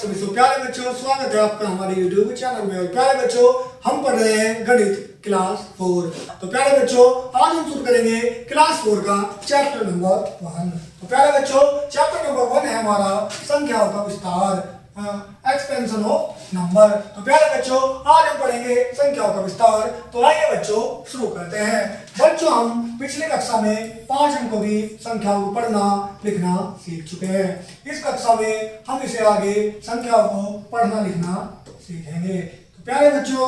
सभी सो प्यारे बच्चों, स्वागत है आपका हमारे YouTube चैनल में। और प्यारे बच्चों, हम पढ़ रहे हैं गणित क्लास 4। तो प्यारे बच्चों, आज हम शुरू करेंगे क्लास 4 का चैप्टर नंबर 1। तो प्यारे बच्चों, चैप्टर नंबर 1 है हमारा संख्याओं का विस्तार, एक्सपेंशन ऑफ नंबर। तो प्यारे बच्चों, आज हम पढ़ेंगे संख्याओं का विस्तार। तो आइए बच्चों शुरू करते हैं। बच्चों, हम पिछली कक्षा में 5 अंकों की संख्याओं को पढ़ना लिखना सीख चुके हैं। इस कक्षा में हम इसे आगे संख्याओं को पढ़ना लिखना सीखेंगे। तो प्यारे बच्चों,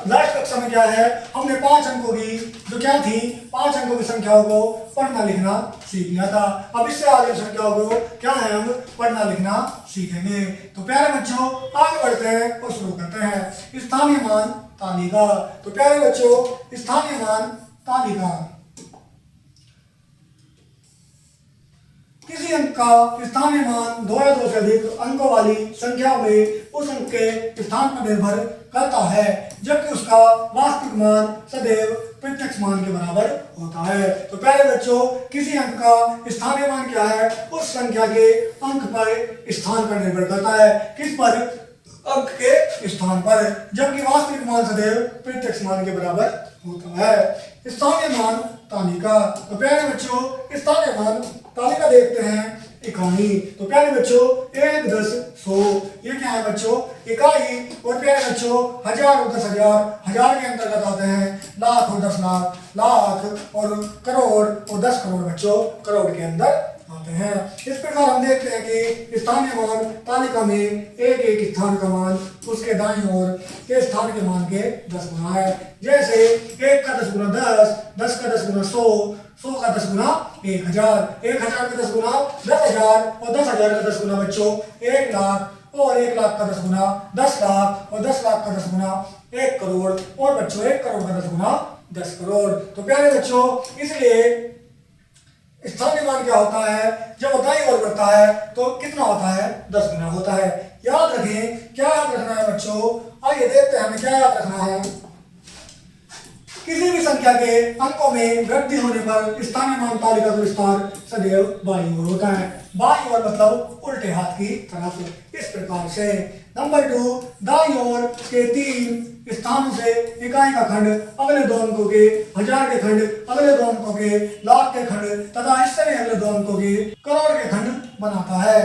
लास्ट कक्षा में क्या है, हमने 5 अंकों की जो क्या थी, 5 अंकों की संख्याओं को पढ़ना लिखना सीख लिया था। अब इससे आगे संख्याओं को क्या है, हम पढ़ना लिखना सीखेंगे। तो प्यारे बच्चों, आगे बढ़ते हैं और शुरू करते हैं। स्थानीय मान तालिका। तो प्यारे बच्चों, स्थानीय मान तालिका किसी अंक का स्थानीय मान 2 या 2 से अधिक अंकों वाली संख्या में उस अंक के स्थान पर निर्भर करता है, जबकि उसका वास्तविक मान सदैव प्रत्यक्ष मान के बराबर होता है। तो प्यारे बच्चों, किसी अंक का स्थानीय मान क्या है, उस संख्या के अंक पर स्थान पर निर्भर करता है। किस पर? अंक के स्थान पर, जबकि वास्तविक मान सदैव प्रत्यक्ष मान के बराबर होता है। स्थानीय मान तालिका। तो प्यारे बच्चों, स्थानीय मान तालिका देखते हैं। इकाई। तो प्यारे बच्चों, 1, 10, 100 ये क्या है बच्चों, इकाई। और प्यारे बच्चों, 1000 और 10,000 हजार के अंतर्गत आते हैं। लाख और 10 लाख, लाख और करोड़ और 10 करोड़ बच्चों करोड़ के अंदर आते हैं। इस प्रकार हम देखते हैं कि स्थानीय मान तालिका में एक स्थान का मान उसके दाईं ओर के स्थान के मान के 10 गुना है। जैसे 1 का 10 गुना 10, 10 का 10 गुना 100, 100 का 10 गुना 1000, 1000 का 10 गुना 10,000 और 10,000 का 10 गुना बच्चों 1 लाख, और 1 लाख का 10 गुना 10 लाख, और 10 लाख का 10 गुना 1 करोड़, और बच्चों 1 करोड़ का 10 गुना 10 करोड़। तो प्यारे बच्चों, इसलिए स्थानीय मान क्या होता है, जब दाईं ओर बढ़ता है तो कितना होता है, 10 गुना होता है। याद रखें, क्या याद रखना है बच्चों, आइए देखते हैं हमें क्या याद रखना है। किसी भी संख्या के अंकों में वृद्धि होने पर स्थानीय मान तालिका का विस्तार सदैव बाईं ओर होता है। बाईं ओर मतलब उल्टे हाथ की तरफ। इस प्रकार से नंबर 2, दाईं ओर के 3 स्थानों से इकाई का खंड अगले 2 अंकों के, 1000 के खंड अगले 2 अंकों के, लाख के खंड तथा इससे भी अगले 2 अंकों के करोड़ के खंड बनाता है।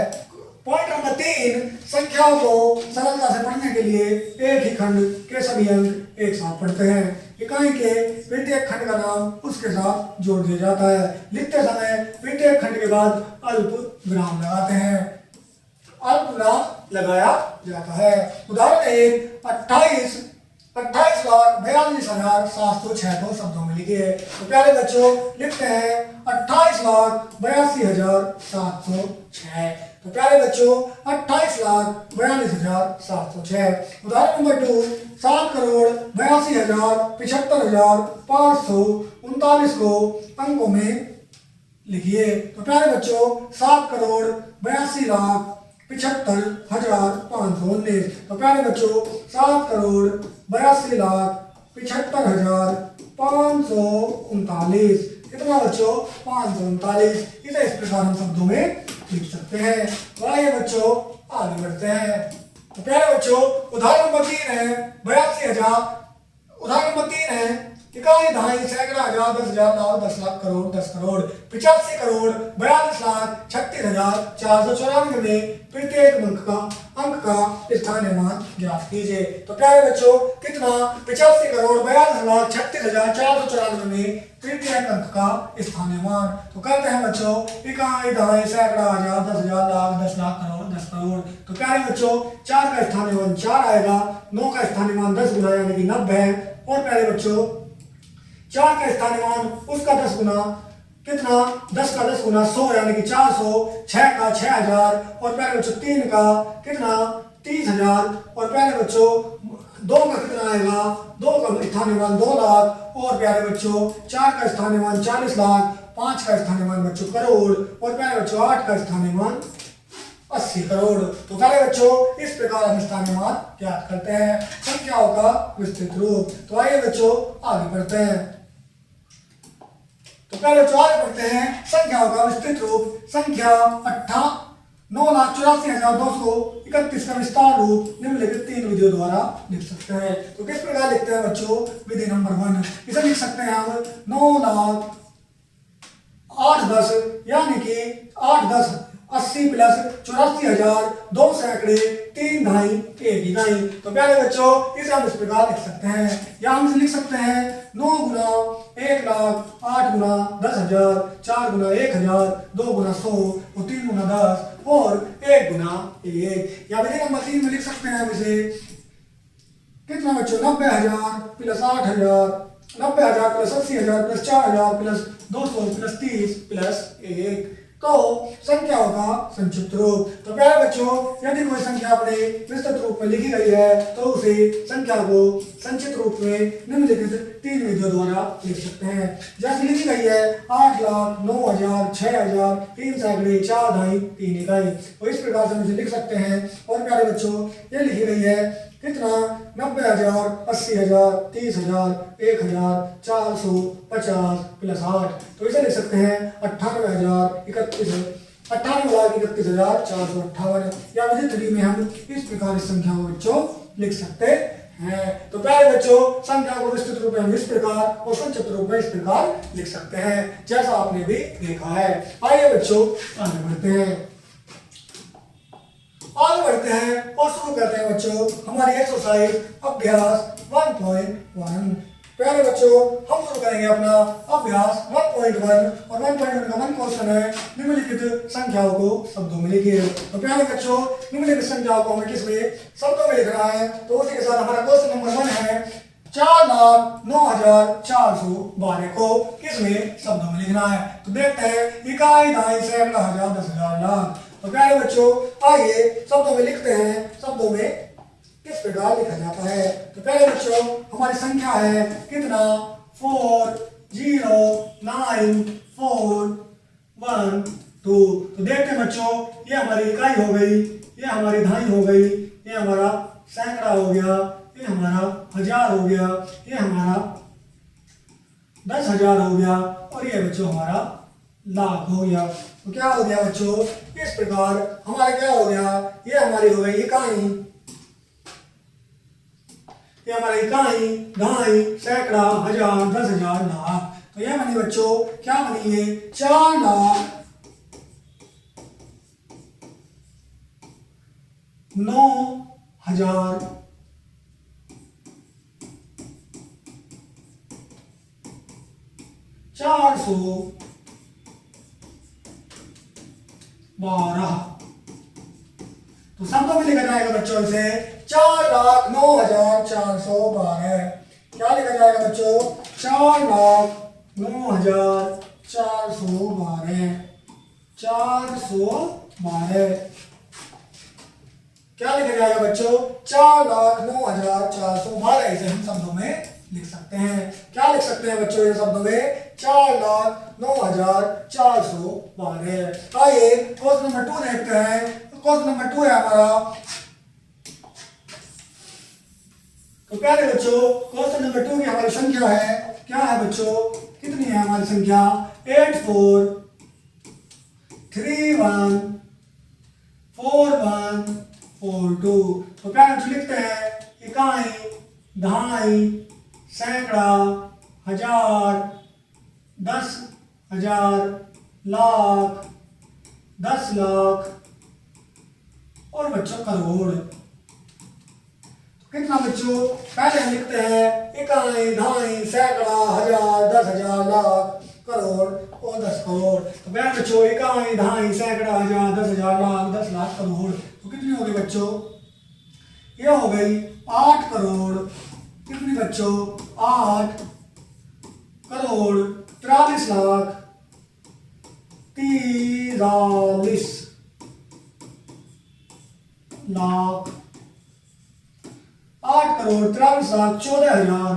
पॉइंट नंबर 3, संख्याओं को सरलता से पढ़ने के लिए एक ही खंड के सभी अंक एक साथ पढ़ते हैं। इकाई के प्रत्येक खंड का नाम उसके साथ जोड़ दिया जाता है। लिखते समय प्रत्येक खंड के बाद अल्प विराम लगाते हैं, अल्प विराम लगाया जाता है। उदाहरण 1, 28,42,706 शब्दों में लिखिए। तो प्यारे बच्चों, लिखते हैं 28,82,706। तो प्यारे बच्चों, 28,42,706। उदाहरण नंबर 2, 7,82,75,539 को अंकों में लिखिए। तो प्यारे बच्चों, 7,82,75,519। तो प्यारे बच्चों, 7,82,75,539 कितना बच्चों, 539। इसे इस प्रकार हम शब्दों में लिख सकते हैं। तो आइए बच्चों आगे बढ़ते हैं। तो प्यारे बच्चों, उदाहरण नंबर 3 है 82,000। उदाहरण नंबर 3 है इकाई, दहाई, सैकड़ा, हजार, 10,000, लाख, 10 लाख, करोड़, 10 करोड़, 85 करोड़ 42,36,494 में प्रत्येक अंक का स्थानीय मान ज्ञात कीजिए। तो प्यारे बच्चों, कितना, 85 करोड़ 42,36,494 में प्रत्येक अंक का स्थानीय मान। तो कहते हैं बच्चों, इकाई, दहाई, सैकड़ा, हजार, 10,000, लाख, 10 लाख, करोड़, 10 करोड़। तो प्यारे बच्चों, 4 का स्थानीय मान 4 आएगा, 9 का स्थानीय मान 10 गुना यानी कि 90 है। और प्यारे बच्चों, 4 का स्थानीय मान उसका 10 गुना कितना, 10 का 10 गुना 100 यानी कि 400, 6 का 6,000, और प्यारे बच्चों 3 का कितना, 30,000, और प्यारे बच्चों 2 का कितना आएगा, 2 का स्थानीय मान 2 लाख, और प्यारे बच्चों 4 का स्थानीय मान 40 लाख, 5 का स्थानीय मान बच्चों करोड़, और प्यारे बच्चों 8 का स्थानीय मान 80 करोड़। तो प्यारे बच्चों, इस प्रकार हम स्थानीय मान ज्ञात करते हैं। संख्याओं का विस्तृत रूप। तो आइए बच्चों आगे बढ़ते हैं। तो पहले 4 पढ़ते हैं संख्याओं का विस्तृत रूप। संख्या 9,84,231 का विस्तार रूप निम्नलिखित 3 विधियों द्वारा लिख सकते हैं। तो किस प्रकार लिखते हैं बच्चों? विधि नंबर 1 इसे लिख सकते हैं हम 9,08,10 यानी कि 8,10,80 प्लस 84,200 तो प्यारे बच्चों इसे हम इस प्रकार लिख सकते हैं, या हम इसे लिख सकते हैं 9 गुना 1,00,000, 8 गुना 10,000, 4 गुना 1,000, 2 गुना 100 और 3 गुना 10 और 1 गुना 1। या विधि नंबर 3 में लिख सकते हैं हम इसे कितना बच्चों? 90,000 plus 8,000, 90,000 plus 80,000 plus 4,000 plus 200 plus 30 plus 1। तो संख्याओं का संक्षिप्त रूप। तो प्यारे बच्चों यदि कोई संख्या अपने विस्तृत रूप में लिखी गई है तो उसे संख्या को संक्षिप्त रूप में निम्नलिखित 3 विधियों द्वारा लिख सकते हैं। जैसे लिखी गई है 8,00,000, 9,000, 6,000, 3 सैकड़े, 4 दहाई, 3 इकाई। तो इस प्रकार से हम इसे लिख सकते हैं। और प्यारे बच्चों ये लिखी गई है कितना? 90,000, 80,000, 30,000, 1,000, 450 प्लस 8। तो इसे लिख सकते हैं 98,31,458। या विधि 3 में हम इस प्रकार इस संख्या को बच्चों लिख सकते हैं। तो प्यारे बच्चों संख्या को विस्तृत रूप में हम इस प्रकार और संक्षिप्त रूप में इस प्रकार लिख सकते हैं जैसा आपने भी देखा है। आइए बच्चों आगे बढ़ते हैं और शुरू करते हैं बच्चों हमारी एक्सरसाइज अभ्यास 1.1। प्यारे बच्चों हम शुरू करेंगे अपना अभ्यास 1.1 और 1.1 का 1 क्वेश्चन है निम्नलिखित संख्याओं को शब्दों में लिखिए। तो प्यारे बच्चों निम्नलिखित संख्याओं को हमें किसमें शब्दों में लिखना है। तो उसी के साथ हमारा क्वेश्चन नंबर 1 है 4,09,412 को किसमें शब्दों में लिखना है। तो देखते हैं इकाई, दहाई, सैकड़ा, हजार, 10,000, लाख। तो प्यारे बच्चों आइए शब्दों में लिखते हैं। शब्दों में किस प्रकार लिखा जाता है। तो प्यारे बच्चों हमारी संख्या है कितना? 4,0,9,4,1,2। तो देखते हैं बच्चों ये हमारी इकाई हो गई, ये हमारी दहाई हो गई, ये हमारा सैकड़ा हो गया, ये हमारा हजार हो गया, ये हमारा 10,000 हो गया और ये बच्चों हमारा लाख हो गया। तो क्या हो गया बच्चों? इस प्रकार हमारा क्या हो गया? ये हमारी हो गई इकाई, ये हमारी इकाई, दहाई, सैकड़ा, हजार, 10,000, लाख। तो ये बनी बच्चों क्या बनी? ये 4,09,000 412। तो शब्दों में लिखा जाएगा बच्चों इसे 4,09,412। क्या लिखा जाएगा बच्चों? 4,09,412। 412 क्या लिखा जाएगा बच्चों? 4,09,412। इसे हम शब्दों में लिख सकते हैं। क्या लिख सकते हैं बच्चों ये शब्दों में? 4,09,412। आइए क्वेश्चन नंबर 2 देखते हैं। क्वेश्चन नंबर 2 है हमारा। तो प्यारे बच्चों क्वेश्चन नंबर 2 की हमारी संख्या है क्या है बच्चों? कितनी है हमारी संख्या? 84314142। तो प्यारे बच्चों लिखते हैं इकाई, दहाई, सैकड़ा, हजार, 10,000, लाख, 10 लाख और बच्चों करोड़। कितना बच्चों? पहले हम लिखते हैं इकाई, दहाई, सैकड़ा, हजार, 10,000, लाख, करोड़ और 10 करोड़। तो प्यारे बच्चों इकाई, दहाई, सैकड़ा, हजार, 10,000, लाख, 10 लाख, करोड़। तो कितनी हो गई बच्चों? ये हो गई 8 करोड़। कितनी बच्चों? 8 करोड़ 43 लाख 43 लाख 8 करोड़ 43 लाख 14,000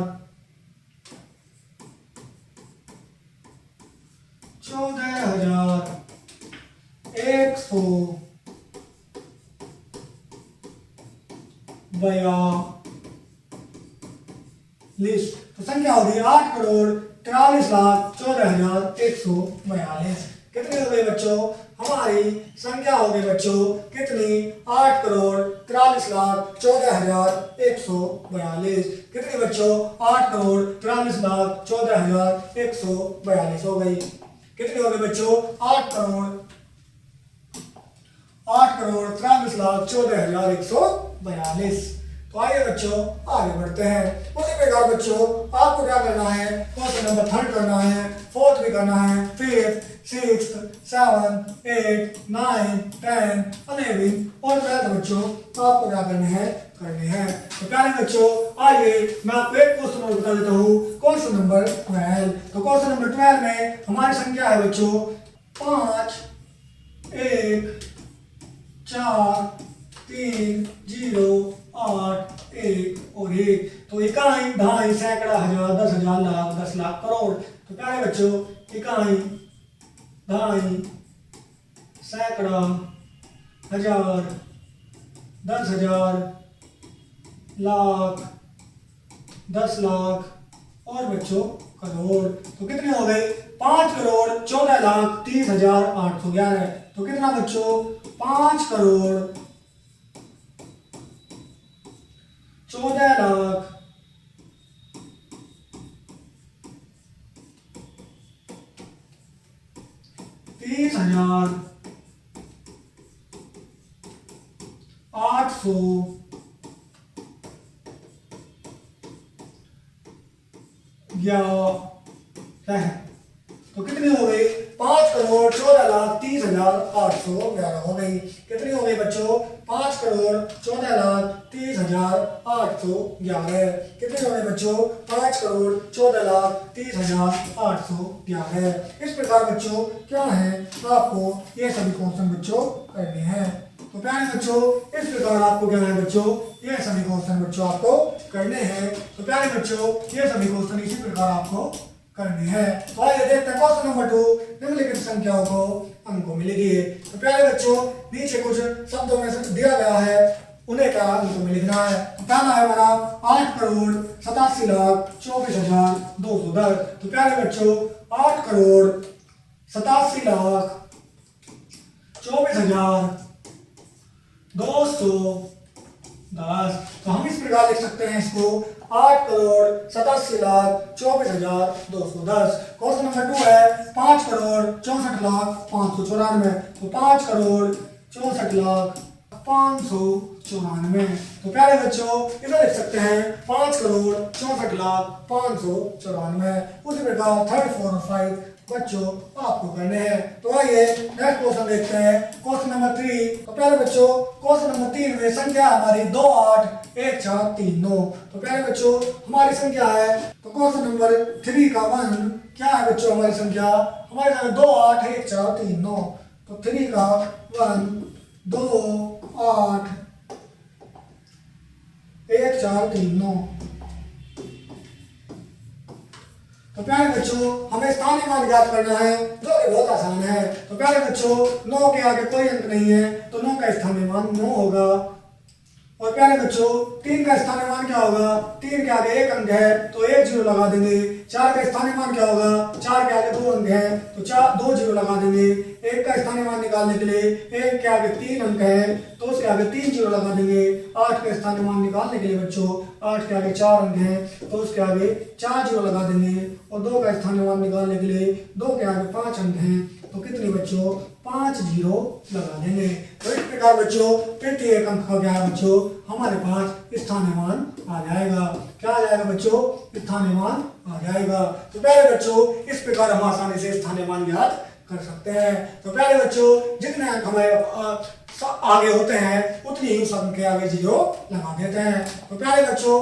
142। तो संख्या होगी 8,43,14,142। कितनी हो गई बच्चों? हमारी संख्या हो गई बच्चों कितनी? 8,43,14,142। कितनी बच्चों? 8,43,14,142 हो गई। कितनी हो गई बच्चों? 8,43,14,142। तो आइए बच्चों आगे बढ़ते हैं। उसी प्रकार बच्चों आपको क्या करना है? क्वेश्चन नंबर 3 करना है, 4th भी करना है, 5th, 6th, 7th, 8th, 9th, 10th, 11th और 12th बच्चों आपको क्या करने हैं? तो प्यारे बच्चों आइए मैं आपको एक क्वेश्चन और बता देता हूँ। Question number 12। तो क्वेश्चन नंबर 12 में हमारी संख्या है बच्चों 5, 1, 4, 3, 0, 8, 1 और 1। तो इकाई, दहाई, सैकड़ा, हजार, 10,000, लाख, 10 लाख, करोड़। तो प्यारे बच्चों इकाई, दहाई, सैकड़ा, हजार, 10,000, लाख, 10 लाख और बच्चों करोड़। तो कितने हो गए? 5,14,30,811। तो कितना बच्चों? 5,14,30,811 तो कितनी हो गई? 5,14,30,811 हो गई। कितनी हो गई बच्चों? 5,14,30,811। कितनी हो गई बच्चों? 5,14,30,811। इस प्रकार बच्चों क्या है? आपको ये सभी क्वेश्चन बच्चों करने हैं। तो प्यारे बच्चों इस प्रकार आपको क्या है बच्चों? ये सभी क्वेश्चन बच्चों आपको करने हैं। तो प्यारे बच्चों ये सभी क्वेश्चन इसी प्रकार आपको करनी है। तो आइए देखते हैं क्वेश्चन नंबर 2। निम्नलिखित संख्याओं को अंकों में लिखिए। तो प्यारे बच्चों नीचे कुछ शब्दों में दिया गया है, उन्हें क्या अंकों में लिखना है। तो पहला है हमारा 8,87,24,210। तो प्यारे बच्चों 8,87,24,210। तो हम इस प्रकार लिख सकते हैं इसको 8,87,24,210। क्वेश्चन नंबर 2 है 5,64,594। तो 5,64,594। तो प्यारे बच्चों इसे लिख सकते हैं 5,64,594। उसी प्रकार 3, 4 और 5 बच्चों आपको करने हैं। तो आइए नेक्स्ट क्वेश्चन देखते हैं। Question number 3। तो प्यारे बच्चों क्वेश्चन नंबर 3 में संख्या हमारी 2, 8, 1, 4, 3, 9। तो प्यारे बच्चों हमारी संख्या है, तो क्वेश्चन नंबर 3 का 1 क्या है बच्चों? हमारी संख्या हमारे 2, 8, 1, 4, 3, 9। तो 3 का 1 2, 8, 1, 4, 3, 9। तो प्यारे बच्चों हमें स्थानीय मान ज्ञात करना है जो कि बहुत आसान है। तो प्यारे बच्चों 9 के आगे कोई अंक नहीं है तो 9 का स्थानीय मान 9 होगा। और प्यारे बच्चों 3 का स्थानीय मान क्या होगा? 3 के आगे एक अंक है तो 1 0 लगा देंगे। 4 का स्थानीय मान क्या होगा? 4 के आगे 2 अंक है तो 2 0 लगा देंगे। 1 का स्थानीय मान निकालने के लिए 1 के आगे 3 अंक है तो उसके आगे 3 0 लगा देंगे। 8 का स्थानीय मान निकालने के लिए बच्चों 8 के आगे 4 अंक है तो उसके आगे 4 0 लगा देंगे। और 2 का स्थानीय मान निकालने के लिए 2 के आगे 5 अंक हैं तो कितने बच्चों? 5 0 लगा देंगे। तो इस प्रकार बच्चों प्रत्येक अंक का क्या है बच्चों? हमारे पास स्थानीय मान आ जाएगा। क्या आ जाएगा बच्चों? स्थानीय मान आ जाएगा। तो प्यारे बच्चों इस प्रकार हम आसानी से स्थानीय मान ज्ञात कर सकते हैं। तो प्यारे बच्चों जितने अंक हमारे आगे होते हैं उतनी ही उस अंक के आगे 0 लगा देते हैं। तो प्यारे बच्चों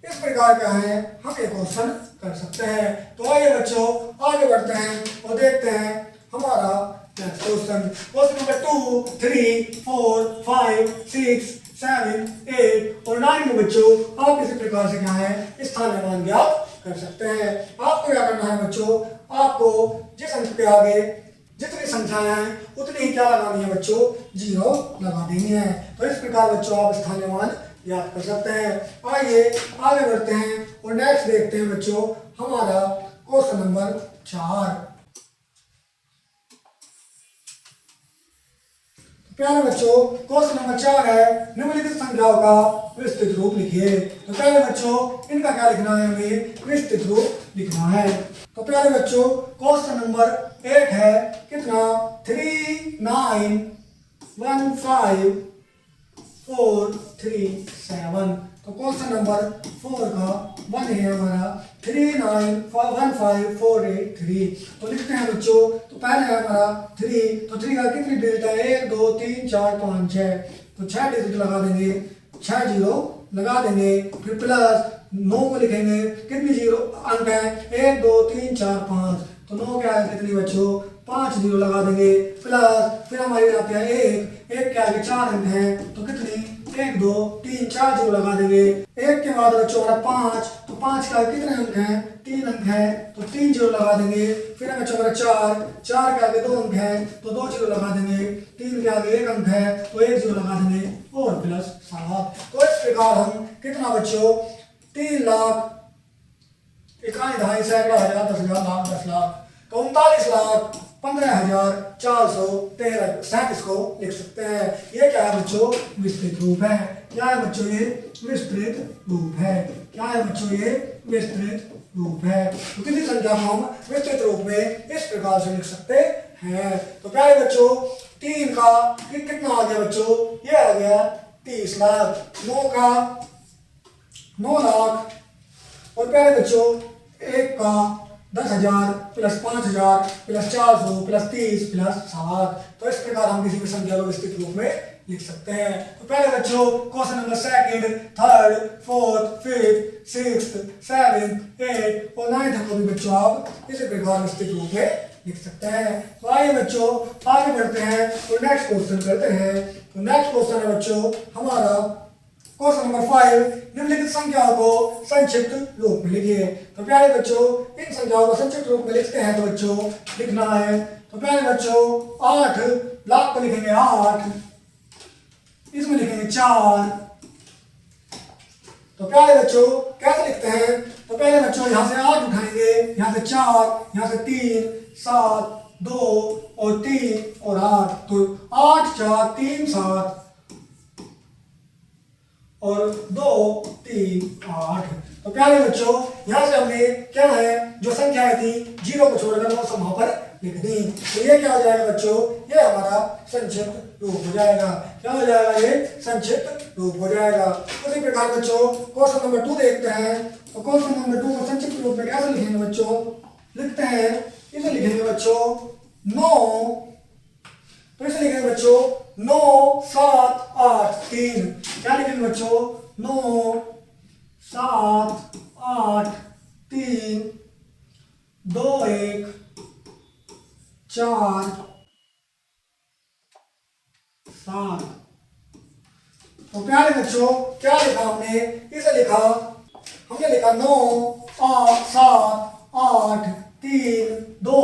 इस प्रकार का है हम एक क्वेश्चन कर सकते हैं। तो आइए बच्चों आगे बढ़ते हैं और देखते हैं हमारा क्वेश्चन। क्वेश्चन नंबर 2, 3, 4, 5, 6, 7, 8 और 9 में बच्चों आप इसी प्रकार से क्या है स्थानीय मान ज्ञात कर सकते हैं। आपको क्या करना है बच्चों? आपको जिस अंक के आगे जितनी संख्याएं हैं उतनी ही क्या लगानी है बच्चों? 0 लगा देनी है। तो इस प्रकार बच्चों आप स्थानीय मान याद कर सकते हैं। आइए आगे बढ़ते हैं और नेक्स्ट देखते हैं बच्चों हमारा क्वेश्चन नंबर 4। प्यारे बच्चों क्वेश्चन नंबर 4 है, निम्नलिखित संख्याओं का विस्तृत रूप लिखिए। तो प्यारे बच्चों इनका क्या लिखना है, हमें विस्तृत रूप लिखना है। तो प्यारे बच्चों क्वेश्चन नंबर 8 है, कितना 3 9 1 5 4 3 7। तो क्वेश्चन नंबर 4 का 1 है हमारा 3 9 1 5 4 8 3। तो लिखते हैं बच्चों, तो पहले है हमारा 3, तो 3 का कितनी डिजिट है, 1 2 3 4 5 6। तो 6 डिजिट लगा देंगे, 6 जीरो लगा देंगे, फिर प्लस 9 को लिखेंगे, कितनी जीरो अंक है, 1 2 3 4 5। तो 9 क्या है कितनी बच्चों, 5 जीरो लगा देंगे, प्लस फिर हमारे आते हैं 1 के आगे 4 अंक हैं, तो कितनी 1 2 3 4 जीरो लगा देंगे। 1 के बाद बच्चों हमारा 5, तो 5 का कितने अंक हैं, 3 अंक हैं, तो 3 जीरो लगा देंगे। फिर बच्चों हमारा 4 के आगे 2 अंक हैं, तो 2 जीरो लगा देंगे। 3 के आगे 1 अंक है, तो 1 जीरो लगा देंगे, और प्लस 7। तो इस प्रकार हम कितना बच्चों 3 लाख 1 2 सैकड़ा हजार 10 हजार लाख 10 लाख, तो 39,15,437 को लिख सकते हैं। ये क्या है बच्चों, विस्तृत रूप है। क्या है बच्चों, ये विस्तृत रूप है। क्या है बच्चों, ये विस्तृत रूप है। तो किसी संख्या को हम विस्तृत रूप में इस प्रकार से लिख सकते हैं। तो प्यारे बच्चों 3 का कितना आ गया बच्चों, ये आ गया 30 लाख। 9 का 9 लाख, और प्यारे बच्चों 1 का 10,000 प्लस 5,000 प्लस 400 प्लस 30 प्लस 7। तो इस प्रकार हम किसी भी संख्या को विस्तृत रूप में लिख सकते हैं। तो पहले बच्चों क्वेश्चन नंबर 2, 3, 4, 5, 6, 7, 8 और 9 को भी बच्चों आप इसी प्रकार विस्तृत रूप में लिख सकते हैं। तो आइए बच्चों आगे बढ़ते हैं, तो नेक्स्ट क्वेश्चन करते हैं। तो नेक्स्ट क्वेश्चन है बच्चों हमारा क्वेश्चन नंबर 5, निम्नलिखित संख्याओं को संक्षिप्त रूप में लिखिए। तो प्यारे बच्चों इन संख्याओं को संक्षिप्त रूप में लिखते हैं, तो बच्चों लिखना है, तो प्यारे बच्चों 8 लाख को लिखेंगे 8, इसमें लिखेंगे 4। तो प्यारे बच्चों कैसे लिखते हैं, तो पहले बच्चों यहाँ से 8 उठाएंगे, यहाँ से 4, यहाँ से 3 7 2 और 3 और 8। तो 8 4 3 7 और 2 3 8। तो प्यारे बच्चों यहाँ से हमने क्या है, जो संख्या थी 0 को छोड़कर वो सब वहां पर लिख दी। तो ये क्या हो जाएगा बच्चों, ये हमारा संक्षिप्त रूप हो जाएगा। क्या हो जाएगा, ये संक्षिप्त रूप हो जाएगा। उसी प्रकार बच्चों क्वेश्चन नंबर 2 देखते हैं। तो क्वेश्चन नंबर 2 को संक्षिप्त रूप में कैसे लिखेंगे बच्चों, लिखते हैं, इसे लिखेंगे बच्चों 9। तो इसे लिखेंगे बच्चों 9 7 8 3। क्या लिखेंगे बच्चों, 9 7 8 3 2 1 4 7। तो प्यारे बच्चों क्या लिखा हमने, इसे लिखा हमने लिखा 9 7 8 3 2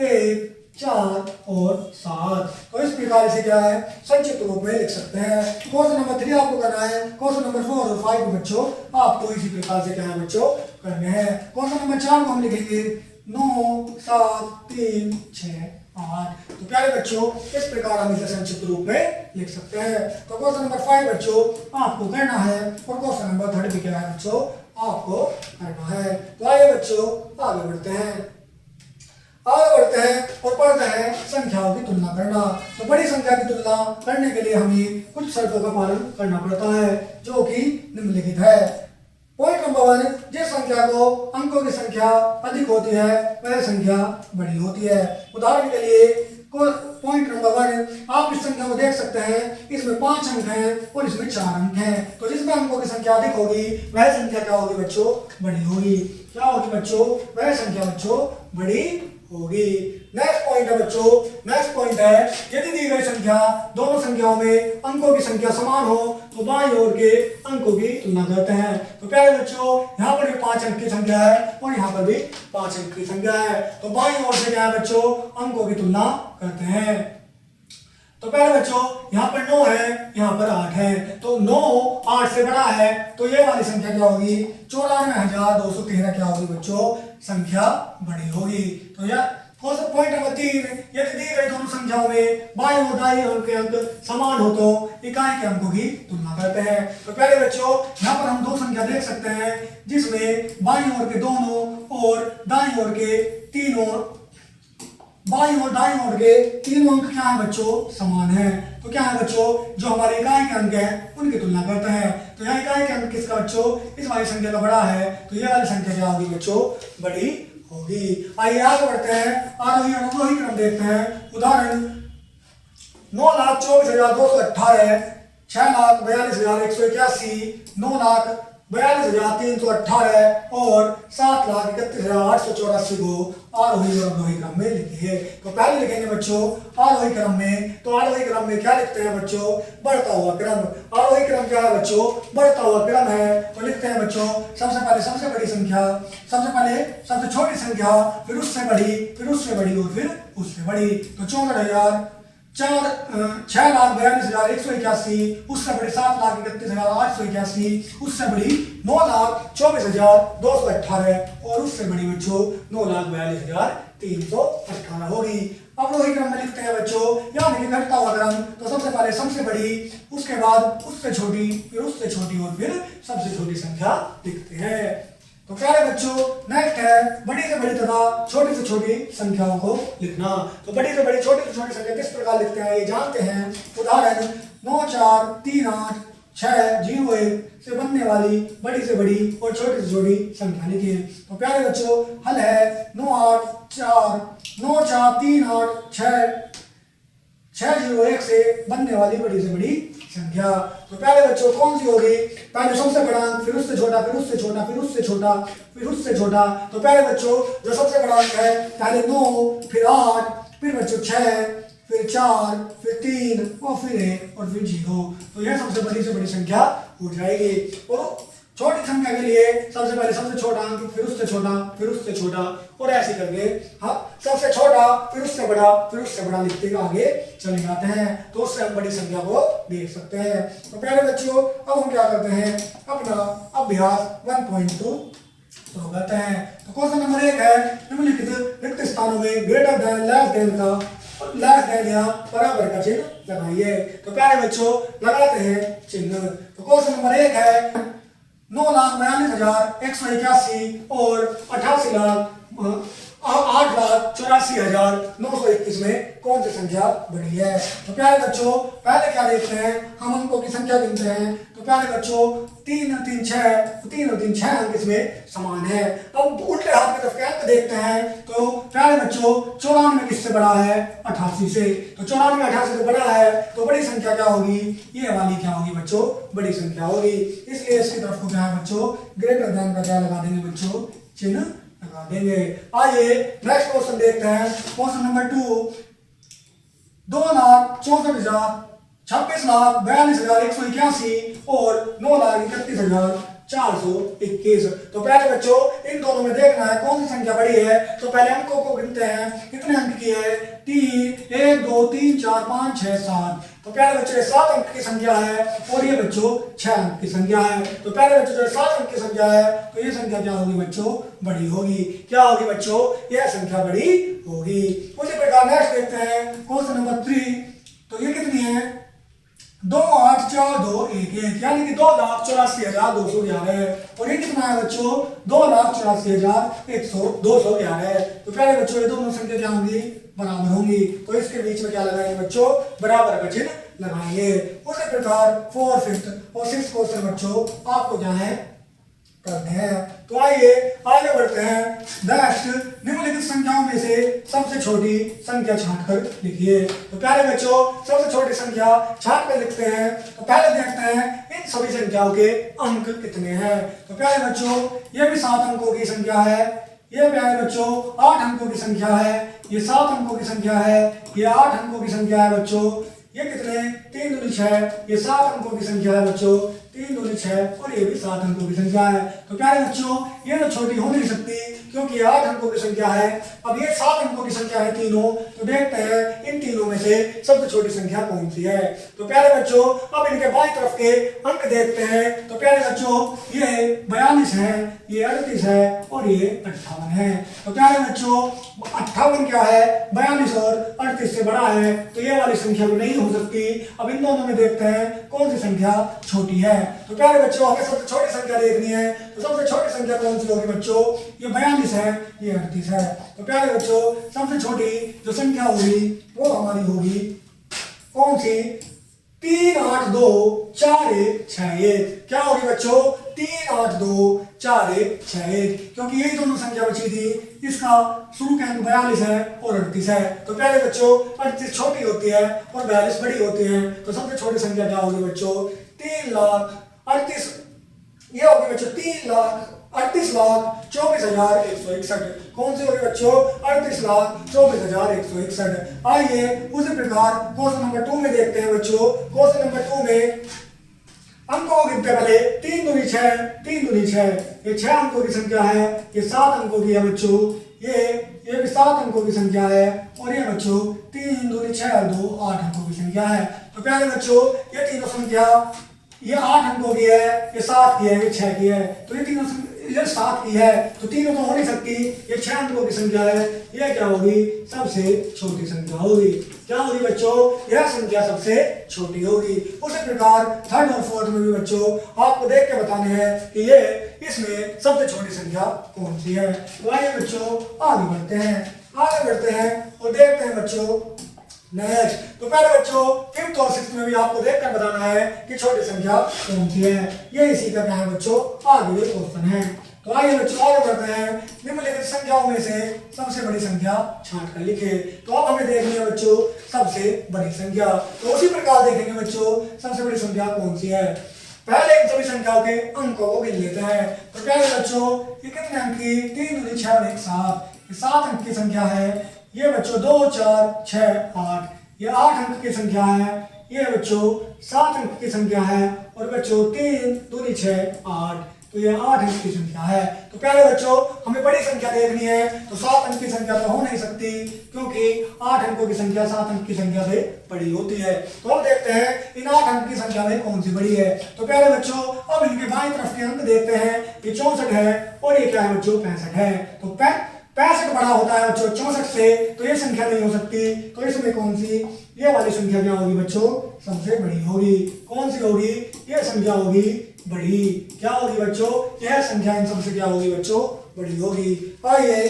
1 4 और 7। तो इस प्रकार से क्या है, संक्षिप्त रूप में लिख सकते हैं। क्वेश्चन नंबर 3 आपको करना है, क्वेश्चन नंबर 4 और 5 बच्चों आपको इसी प्रकार से क्या है बच्चों करने हैं। क्वेश्चन नंबर 4 को हम लिखेंगे 9 7 3 6 8। तो प्यारे बच्चों इस प्रकार हम इसे संक्षिप्त रूप में लिख सकते हैं। तो क्वेश्चन नंबर 5 बच्चों आपको करना है, और क्वेश्चन नंबर 3 भी क्या है बच्चों आपको करना है। तो आइए बच्चों आगे बढ़ते हैं और पढ़ते हैं संख्याओं की तुलना करना। तो बड़ी संख्या की तुलना करने के लिए हमें कुछ शर्तों का पालन करना पड़ता है, जो कि निम्नलिखित है। पॉइंट नंबर 1, जिस संख्या को अंकों की संख्या अधिक होती है वह संख्या बड़ी होती है। उदाहरण के लिए पॉइंट नंबर 1, आप इस संख्या को देख सकते हैं, इसमें 5 अंक हैं और इसमें 4 अंक हैं। तो जिसमें अंकों की संख्या अधिक होगी वह संख्या क्या होगी बच्चों, बड़ी होगी। क्या होगी बच्चों, वह संख्या बच्चों बड़ी होगी। नेक्स्ट पॉइंट है बच्चों, नेक्स्ट पॉइंट है, यदि दी गई संख्या दोनों संख्याओं में अंकों की संख्या समान हो तो बाईं ओर के अंकों की तुलना करते हैं। तो प्यारे बच्चों यहाँ पर भी 5 अंक की संख्या है और यहाँ पर भी 5 अंक की संख्या है। तो बाईं ओर से क्या है बच्चों, अंकों की तुलना करते हैं। तो पहले बच्चों यहाँ पर 9 है, यहाँ पर 8 है। तो 9 8 से बड़ा है, तो ये वाली संख्या क्या होगी, 94,213 क्या होगी बच्चों, संख्या बड़ी होगी। तो यह पॉइंट नंबर 3, यदि दी गई दोनों संख्याओं में बाएं और दाएं ओर के अंक समान हो तो इकाई के अंकों की तुलना करते हैं। तो पहले बच्चों यहाँ पर हम दो संख्या देख सकते हैं जिसमें बाईं ओर के दोनों और दाईं ओर के तीनों, बाईं और दाईं ओर के तीनों अंक क्या है बच्चों, समान है। तो क्या है बच्चों, जो हमारे इकाई के अंक हैं उनकी तुलना करते हैं। तो यहाँ इकाई के अंक किसका बच्चों, इस वाली संख्या का बड़ा है, तो ये वाली संख्या क्या होगी बच्चों, बड़ी होगी। आइए आगे बढ़ते हैं, आरोही और अवरोही क्रम देखते हैं। उदाहरण 9,24,218, 6,42,181, 9,42,318 और 7,31,884 को आरोही और अवरोही क्रम में लिखिए। तो पहले लिखेंगे बच्चों आरोही क्रम में। तो आरोही क्रम में क्या लिखते हैं बच्चों, बढ़ता हुआ क्रम। आरोही क्रम क्या है बच्चों, बढ़ता हुआ क्रम है। तो लिखते हैं बच्चों सबसे पहले सबसे बड़ी संख्या, सबसे पहले सबसे छोटी संख्या, फिर उससे बड़ी, फिर उससे बड़ी और फिर उससे बड़ी। तो 6,42,181, उससे बड़ी 7,31,881, उससे बड़ी 9,24,218 और उससे बड़ी बच्चों 9,42,318 होगी। अवरोही क्रम में लिखते हैं बच्चों, यानी कि घटता हुआ क्रम। तो सबसे पहले सबसे बड़ी, उसके बाद उससे छोटी, फिर उससे छोटी और फिर सबसे छोटी संख्या लिखते हैं। तो प्यारे बच्चों नेक्स्ट है बड़ी से बड़ी तथा छोटी से छोटी संख्याओं को लिखना। तो बड़ी से बड़ी छोटी से छोटी संख्या किस प्रकार लिखते हैं ये जानते हैं। उदाहरण 9,4,3,8,6,0,1 से बनने वाली बड़ी से बड़ी और छोटी से छोटी संख्या लिखिए। तो प्यारे बच्चों हल है 9,4,3,8,6,0,1 से बनने वाली बड़ी से बड़ी संख्या। तो पहले बच्चों कौन सी होगी, पहले सबसे बड़ा अंक, फिर उससे छोटा, फिर उससे छोटा, फिर उससे छोटा, फिर उससे छोटा। तो पहले बच्चों जो सबसे बड़ा अंक है, पहले 9, फिर 8, फिर बच्चों 6, फिर 4, फिर 3 और फिर 1 और फिर 0। तो यह सबसे बड़ी से बड़ी संख्या हो जाएगी। और छोटी संख्या के लिए सबसे पहले सबसे छोटा अंक, फिर उससे छोटा, फिर उससे छोटा और ऐसे करके हाँ सबसे छोटा, फिर उससे बड़ा, फिर उससे बड़ा लिखते हुए आगे चले जाते हैं। तो उससे हम बड़ी संख्या को देख सकते हैं। तो पहले बच्चों अब हम क्या करते हैं, अपना अभ्यास 1.2 शुरू करते हैं। तो क्वेश्चन नंबर 1 है निम्नलिखित रिक्त स्थानों में ग्रेटर देन, लेस देन का, लेस देन या बराबर का चिन्ह लगाइए। तो प्यारे बच्चों लगाते हैं चिन्ह। तो क्वेश्चन नंबर 1 है 9,42,181 और 8,84,921 में कौन सी संख्या बड़ी है। तो प्यारे बच्चों पहले क्या देखते हैं, हम अंकों की संख्या गिनते हैं। तो प्यारे बच्चों 3 और 3 6, 3 और 3 6 अंक इसमें समान है। अब उल्टे हाथ की तरफ के अंक देखते हैं। तो प्यारे बच्चों 94 किससे बड़ा है, 88 से। तो 94 88 से बड़ा है तो बड़ी संख्या क्या होगी, ये वाली क्या होगी बच्चों, बड़ी संख्या होगी। इसलिए इसकी तरफ को क्या है बच्चों, ग्रेटर देन का क्या लगा देंगे बच्चों, चिन्ह लगा देंगे। आइए नेक्स्ट क्वेश्चन देखते हैं। क्वेश्चन नंबर 2 2,64,000, 26,42,181 और 9,31,421। तो पहले बच्चों इन दोनों में देखना है कौन सी संख्या बड़ी है। तो पहले अंकों को गिनते हैं, कितने अंक की है, 3 1 2 3 4 5 6 7। तो पहले बच्चों 7 अंक की संख्या है और ये बच्चों 6 अंक की संख्या है। तो पहले बच्चों जो 7 अंक की संख्या है तो ये संख्या क्या होगी बच्चों, बड़ी होगी। क्या होगी बच्चों, यह संख्या बड़ी होगी। उसी प्रकार नेक्स्ट देखते हैं क्वेश्चन नंबर 3। तो ये कितनी है, 2,8,4,2,1,1 यानी कि 2,84,211 और ये कितना है बच्चों, 2,84,211। तो पहले बच्चों ये दोनों संख्या क्या होंगी, बराबर होंगी। तो इसके बीच में क्या लगाएंगे बच्चों, बराबर का चिन्ह लगाएंगे। उसी प्रकार 4, 5th और 6th क्वेश्चन बच्चों आपको क्या है करते हैं। तो आइए आगे बढ़ते हैं। नेक्स्ट निम्नलिखित संख्याओं में से सबसे छोटी संख्या छांटकर लिखिए। तो प्यारे बच्चों सबसे छोटी संख्या छांट कर लिखते हैं। तो पहले देखते हैं इन सभी संख्याओं के अंक कितने हैं। तो प्यारे बच्चों ये भी 7 अंकों की संख्या है, ये प्यारे बच्चों 8 अंकों की संख्या है, ये 7 अंकों की संख्या है, ये 8 अंकों की संख्या है बच्चों। ये कितने, 3 दूनी 6, ये 7 अंकों की संख्या है बच्चों, 3 दूनी 6 और ये भी 7 अंकों की संख्या है। तो प्यारे बच्चों ये तो छोटी हो नहीं सकती क्योंकि 8 अंकों की संख्या है। अब ये 7 अंकों की संख्या है तीनों, तो देखते हैं इन तीनों में से सबसे छोटी संख्या कौन सी है। तो प्यारे बच्चों अब इनके बाईं तरफ के अंक देखते हैं। तो प्यारे बच्चों ये 42 है, ये 38 है और ये 58 है। तो प्यारे बच्चों 58 क्या है, 42 और 38 से बड़ा है, तो ये वाली संख्या भी नहीं हो सकती। अब इन दोनों में देखते हैं कौन सी संख्या छोटी है। तो प्यारे बच्चों हमें सबसे छोटी संख्या देखनी है। तो सबसे छोटी संख्या कौन सी होगी बच्चों, ये 42 है, ये 38 है। तो प्यारे बच्चों सबसे छोटी जो संख्या होगी वो हमारी होगी कौन सी, 3 8 2 4 1 6 1। क्या होगी बच्चों, 3 8 2 4 1 6 1, क्योंकि यही दोनों संख्या बची थी। इसका शुरू का अंक 42 है और 38 है। तो प्यारे बच्चों 38 छोटी होती है और 42 बड़ी होती है। तो सबसे छोटी संख्या क्या होगी बच्चों, 3 लाख 38, ये होगी बच्चों 3 लाख 38 लाख 24,161। कौन सी होगी बच्चों, 38 लाख 24,161। आइए उसी प्रकार क्वेश्चन नंबर 2 में देखते हैं बच्चों। क्वेश्चन नंबर 2 में अंकों को गिनते पहले 3 दूनी 6, 3 दूनी 6, ये 6 अंकों की संख्या है, ये 7 अंकों की है बच्चों, ये भी 7 अंकों की संख्या है और ये बच्चों 3 दूनी 6 और 2 8 अंकों की संख्या है। तो प्यारे बच्चों ये तीनों संख्या, ये 8 अंकों की है, ये 7 की है, ये 6 की है। तो ये तीनों ये 7 की है, तो तीनों तो हो नहीं सकती। ये 6 अंकों की संख्या है, ये क्या होगी, सबसे छोटी संख्या होगी। क्या होगी बच्चों, यह संख्या सबसे छोटी होगी। उसी प्रकार थर्ड और फोर्थ में भी बच्चों आपको देख के बताने हैं कि ये इसमें सबसे छोटी संख्या कौन सी है। तो आइए बच्चों आगे बढ़ते हैं और देखते हैं बच्चों नेक्स्ट। तो पहले बच्चों 5th और 6th में भी आपको देखकर बताना है कि छोटी संख्या कौन सी है। ये इसी का क्या है बच्चों, आगे भी क्वेश्चन है। तो आइए बच्चों आगे बढ़ते हैं। निम्नलिखित संख्याओं में से सबसे बड़ी संख्या छांट कर लिखे। तो अब हमें देखनी है बच्चों सबसे बड़ी संख्या। तो उसी प्रकार देखेंगे बच्चों सबसे बड़ी संख्या कौन सी है। पहले इन सभी संख्याओं के अंकों को गिन लेते हैं। तो पहले बच्चों ये कितने अंक की, 3 दूनी 6 और 1 7, ये 7 अंक की संख्या है। ये बच्चों 2 4 6 8, ये 8 अंक की संख्या है। ये बच्चों 7 अंक की संख्या है और बच्चों 3 दूनी 6 8, तो ये 8 अंक की संख्या है। तो प्यारे बच्चों हमें बड़ी संख्या देखनी है, तो 7 अंक की संख्या तो हो नहीं सकती क्योंकि 8 अंकों की संख्या 7 अंक की संख्या से बड़ी होती है। तो अब देखते हैं इन 8 अंक की संख्या में कौन सी बड़ी है। तो प्यारे बच्चों अब इनके बाईं तरफ के अंक देखते हैं। ये 64 है और ये क्या है बच्चों 65 है। तो 65 बड़ा होता है बच्चों 64 से, तो ये संख्या नहीं हो सकती। तो इसमें कौन सी, ये वाली संख्या क्या होगी बच्चों, सबसे बड़ी होगी। कौन सी होगी, ये संख्या होगी बड़ी। क्या होगी बच्चों, यह संख्या इन सबसे क्या होगी बच्चों, बड़ी होगी। आइए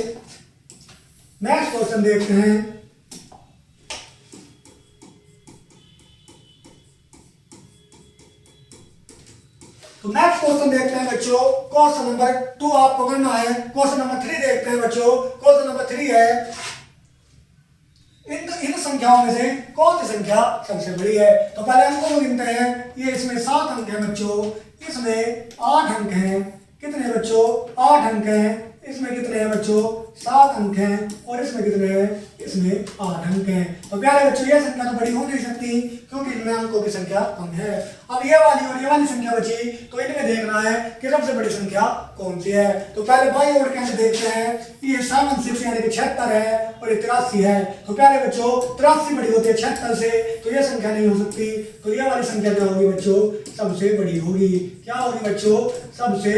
नेक्स्ट क्वेश्चन देखते हैं। तो नेक्स्ट क्वेश्चन देखते हैं बच्चों। क्वेश्चन नंबर 2 आपको करना है। क्वेश्चन नंबर 3 देखते हैं बच्चों। क्वेश्चन नंबर 3 है इन संख्याओं में से कौन सी संख्या सबसे बड़ी है। तो पहले अंकों को गिनते हैं। ये इसमें 7 अंक है बच्चों, इसमें 8 अंक हैं। कितने बच्चों, 8 अंक हैं। इसमें कितने हैं बच्चों, 7 अंक हैं और इसमें कितने हैं, इसमें 8 अंक हैं। तो प्यारे बच्चों यह संख्या तो बड़ी हो नहीं सकती क्योंकि इनमें अंकों की संख्या कम है। अब ये वाली और ये वाली संख्या बची, तो इनमें देखना है कि सबसे बड़ी संख्या कौन सी है। तो पहले बाईं ओर के अंक देखते हैं। ये 76 यानी कि 76 है और ये 83 है। तो प्यारे बच्चों 83 बड़ी होती है 76 से, तो ये संख्या नहीं हो सकती। तो ये वाली संख्या क्या होगी बच्चों, सबसे बड़ी होगी। क्या होगी बच्चों, सबसे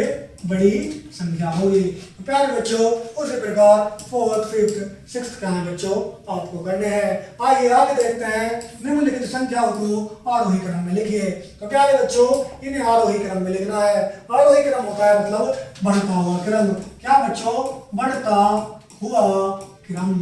बड़ी संख्या होगी। तो प्यारे बच्चों उसी प्रकार 4th 5th 6th का है बच्चों आपको करने हैं। आइए आगे देखते हैं। निम्नलिखित संख्याओं को आरोही क्रम में लिखिए। तो प्यारे बच्चों इन्हें आरोही क्रम में लिखना है। आरोही क्रम होता है मतलब बढ़ता हुआ क्रम। क्या बच्चों, बढ़ता हुआ क्रम।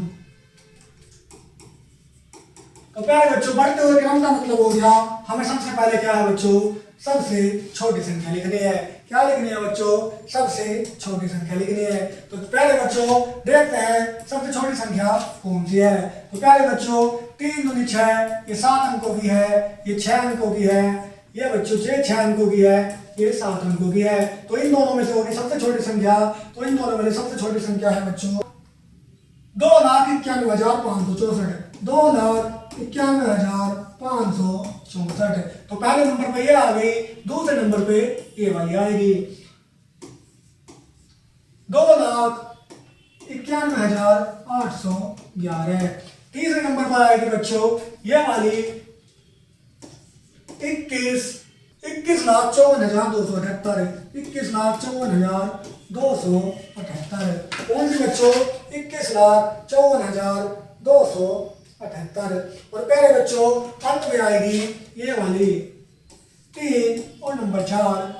तो प्यारे बच्चों बढ़ते हुए क्रम का मतलब हो गया, हमें सबसे पहले क्या है बच्चों, सबसे छोटी संख्या लिखनी है। क्या लिखनी है बच्चों, सबसे छोटी संख्या लिखनी है। तो प्यारे बच्चों देखते हैं सबसे छोटी संख्या कौन सी है। तो प्यारे बच्चों 3 दूनी 6, ये 7 अंकों की है। ये 6 अंकों की है। ये बच्चों 6 अंकों की है। ये 7 अंकों की है। तो इन दोनों में से होगी सबसे छोटी संख्या। तो इन दोनों में से सबसे छोटी संख्या है बच्चों 2,91,564। 2,91,564 91,564। तो पहले नंबर पे ये आ गई, दूसरे नंबर पे ये वाली आएगी 2,91,811। तीसरे नंबर पर आएगी बच्चों ये वाली 21,54,278। 21,54,278 कौन सी बच्चों? 21,54,278। और पहले बच्चों अंत में आएगी ये वाली 3 और नंबर 4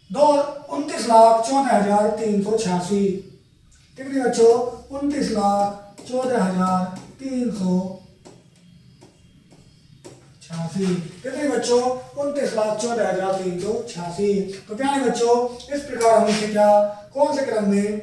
29,14,386। कितनी बच्चों? 29,14,386। कितनी बच्चों? 29,14,386। तो प्यारे बच्चों इस प्रकार हम इसे क्या कौन से क्रम में?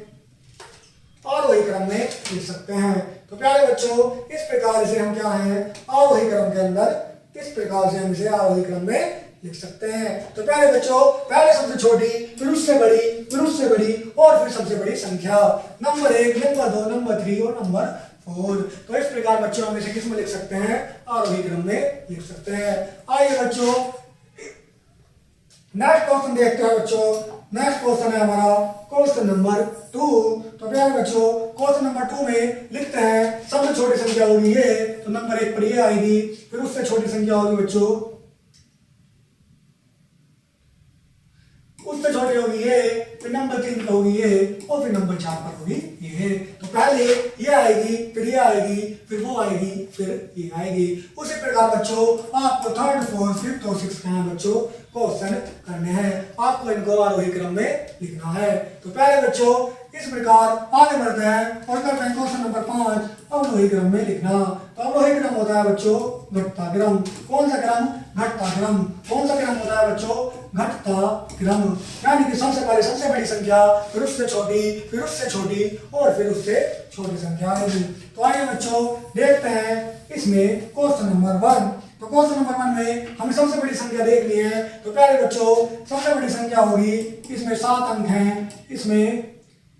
आरोही क्रम में लिख सकते हैं। तो प्यारे बच्चों इस प्रकार से हम क्या है आरोही क्रम के अंदर इस प्रकार से हम इसे आरोही क्रम में लिख सकते हैं। तो प्यारे बच्चों पहले सबसे छोटी, फिर उससे बड़ी, फिर उससे बड़ी और फिर सबसे बड़ी संख्या, नंबर 1, नंबर 2, नंबर 3 और नंबर 4। तो इस प्रकार बच्चों हम इसे किस में लिख सकते हैं? आरोही क्रम में लिख सकते हैं। आइए बच्चों नेक्स्ट क्वेश्चन देखते हैं बच्चों। नेक्स्ट क्वेश्चन है हमारा क्वेश्चन नंबर 2। तो प्यारे बच्चों क्वेश्चन नंबर 2 में लिखते हैं सबसे छोटी संख्या होगी ये, तो नंबर 1 पर ये आएगी, फिर उससे छोटी संख्या होगी बच्चों, उससे छोटी होगी ये, फिर नंबर 3 पर होगी ये और फिर नंबर 4 पर होगी ये। तो पहले ये आएगी, फिर ये आएगी, फिर वो आएगी, फिर ये आएगी। उसी प्रकार बच्चों आपको 3rd, 4th, 5th और 6th का बच्चों क्वेश्चन करने हैं। आपको इनको आरोही क्रम में लिखना है। तो पहले बच्चों इस प्रकार आगे बढ़ते हैं और करते हैं क्वेश्चन नंबर 5 अवरोही क्रम में लिखना। तो अवरोही क्रम होता है बच्चों घटता क्रम। कौन सा क्रम? घटता क्रम। कौन सा क्रम होता है बच्चों? घटता क्रम। यानी कि सबसे पहले सबसे बड़ी संख्या, फिर उससे छोटी, फिर उससे छोटी और फिर उससे छोटी संख्या आएगी। तो आइए बच्चों देखते हैं इसमें क्वेश्चन नंबर 1। तो क्वेश्चन नंबर 1 में हमें सबसे बड़ी संख्या देखनी है। तो पहले बच्चों सबसे बड़ी संख्या होगी, इसमें 7 अंक हैं, इसमें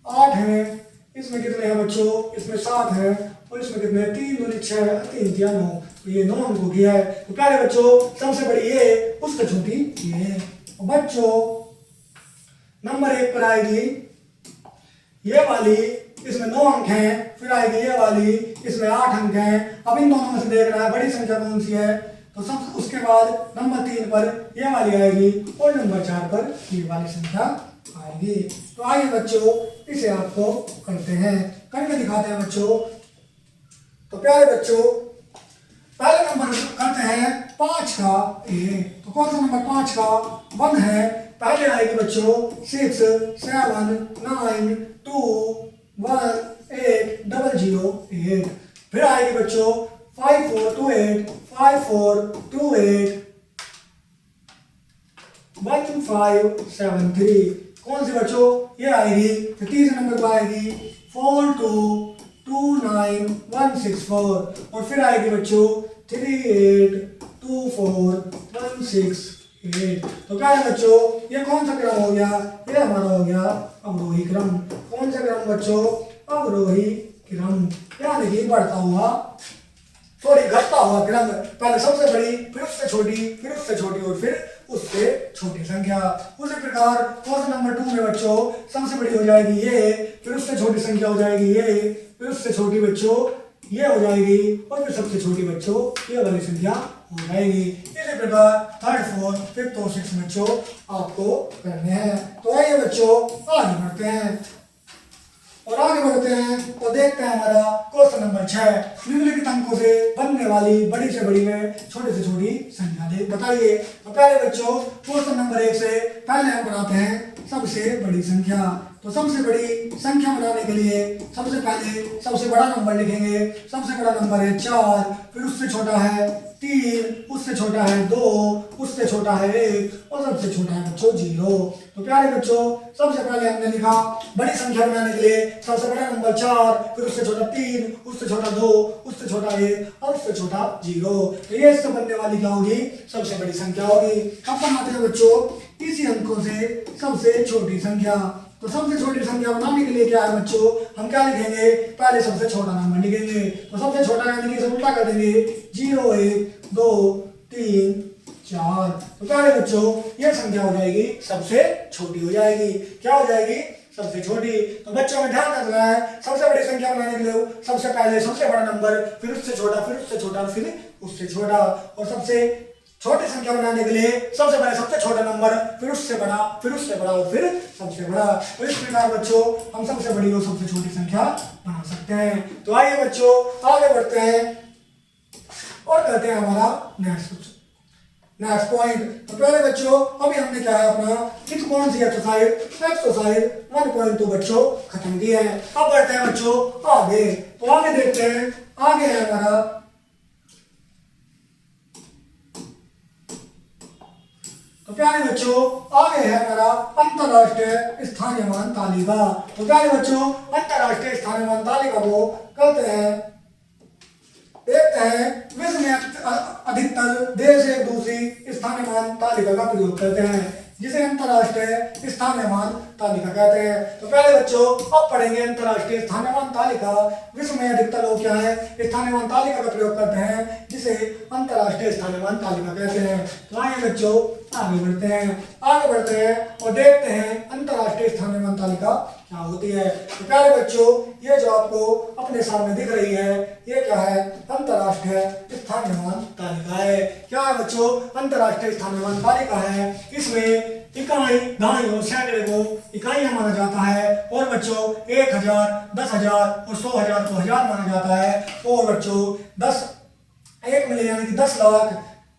8 हैं, इसमें कितने हैं बच्चों? इसमें 7 है और इसमें कितने? 3 दूनी 6, 3 या 9। तो ये 9 अंकों की है। तो पहले बच्चों सबसे बड़ी ये, उससे छोटी ये। और बच्चों नंबर 1 पर आएगी ये वाली, इसमें 9 अंक हैं, फिर आएगी ये वाली, इसमें 8 अंक हैं। अब इन दोनों में से देख रहा है बड़ी संख्या कौन सी है? तो सब उसके बाद नंबर 3 पर ये वाली आएगी और नंबर 4 पर ये वाली संख्या आएगी। तो आइए बच्चों इसे आपको करते हैं, करके दिखाते हैं बच्चों। तो प्यारे बच्चों पहले नंबर करते हैं 5 का ए। तो क्वेश्चन नंबर 5 का 1 है। पहले आएगी बच्चों 6, 7, 9, 2, 1, 8, 0, 8। फिर आएगी बच्चों 5, 4, 2, 8, 5, 4, 2, 8, 1, 5, 7, 3। कौन सी बच्चों? ये आएगी। फिर तीसरे नंबर पर आएगी 4, 2, 2, 9, 1, 6, 4। और फिर आएगी बच्चों 3, 8, 2, 4, 1, 6, 8। तो क्या है बच्चों ये कौन सा क्रम हो गया? ये हमारा हो गया अवरोही क्रम। कौन सा क्रम बच्चों? अवरोही क्रम। यानी कि बढ़ता हुआ, सॉरी घटता हुआ क्रम। पहले सबसे बड़ी, फिर उससे छोटी, फिर उससे छोटी और फिर उससे छोटी संख्या। उसी प्रकार क्वेश्चन नंबर 2 में बच्चों सबसे बड़ी हो जाएगी ये, फिर उससे छोटी संख्या हो जाएगी ये, फिर उससे छोटी बच्चों ये हो जाएगी और फिर सबसे छोटी बच्चों ये वाली संख्या हो जाएगी। इसी प्रकार 3rd, 4th, 5th और 6th बच्चों आपको करने हैं। तो आइए बच्चों आगे बढ़ते हैं और आगे बढ़ते हैं और देखते हैं हमारा क्वेश्चन नंबर 6। निम्नलिखित अंकों से बनने वाली बड़ी से बड़ी में छोटी से छोटी संख्या दे बताइए। तो पहले बच्चों क्वेश्चन नंबर 1 से पहले हम बनाते हैं सबसे बड़ी संख्या। तो सबसे बड़ी संख्या बनाने के लिए सबसे पहले सबसे बड़ा नंबर लिखेंगे। सबसे बड़ा नंबर है 4, फिर उससे छोटा है 3, उससे छोटा है 2, उससे छोटा है 1 और सबसे छोटा है बच्चों 0। तो प्यारे बच्चों सबसे पहले हमने लिखा बड़ी संख्या बनाने के लिए सबसे बड़ा नंबर 4, फिर उससे छोटा 3, उससे छोटा 2, उससे छोटा 1 और उससे छोटा 0। तो ये इससे बनने वाली क्या होगी? सबसे बड़ी संख्या होगी। अब बनाते हैं बच्चों इसी अंकों से सबसे छोटी संख्या। तो तो सबसे छोटी संख्या बनाने के लिए क्या है बच्चों, हम क्या लिखेंगे, पहले सबसे छोटा नंबर लिखेंगे। तो सबसे छोटा यानी कि इसे उल्टा कर देंगे, 0 1 2 3 4। तो क्या है बच्चों, यह संख्या हो जाएगी सबसे छोटी हो जाएगी। क्या हो जाएगी, सबसे छोटी। तो बच्चों में ध्यान रखना है, सबसे बड़ी संख्या बनाने के लिए सबसे पहले सबसे बड़ा नंबर, फिर उससे छोटा, फिर उससे छोटा, फिर उससे छोटा, और सबसे छोटी संख्या बनाने के लिए सबसे पहले सबसे छोटा नंबर, फिर उससे बड़ा, फिर उससे बड़ा, और फिर सबसे बड़ा। तो इस प्रकार बच्चों हम सबसे बड़ी और सबसे छोटी संख्या बना सकते हैं। तो आइए बच्चों आगे बढ़ते हैं और करते हैं हमारा नेक्स्ट पॉइंट। तो पहले बच्चों अभी हमने क्या है अपना किस कौन सी एक्सरसाइज 1.2 बच्चों खत्म किया है। अब बढ़ते हैं बच्चों आगे। तो आगे देखते हैं, आगे है हमारा तो प्यारे बच्चों आगे है हमारा अंतरराष्ट्रीय स्थानीयमान तालिका। तो प्यारे बच्चों अंतरराष्ट्रीय स्थानीयमान तालिका को करते हैं, देखते हैं विश्व में अधिकतर देश एक दूसरी स्थानीयमान तालिका का प्रयोग करते हैं, जिसे अंतरराष्ट्रीय स्थानीयमान तालिका कहते हैं। तो पहले बच्चों अब पढ़ेंगे अंतरराष्ट्रीय स्थानीयमान तालिका। विश्व में अधिकतर लोग क्या है, स्थानीयमान तालिका का प्रयोग करते हैं, जिसे अंतरराष्ट्रीय स्थानीयमान तालिका कहते हैं। तो आइए बच्चों आगे बढ़ते हैं और देखते हैं अंतरराष्ट्रीय स्थानीयमान तालिका क्या होती है। तो प्यारे बच्चों ये जो आपको अपने सामने दिख रही है, ये क्या है, अंतरराष्ट्रीय स्थानीयमान तालिका है। क्या है बच्चों, अंतरराष्ट्रीय स्थानीयमान तालिका है। इसमें इकाई, दहाई और सैकड़े को इकाइयां माना जाता है, और बच्चों 1000, 10,000 और 100,000 को हजार माना जाता है, और बच्चों 1 मिलियन यानी कि 10 लाख,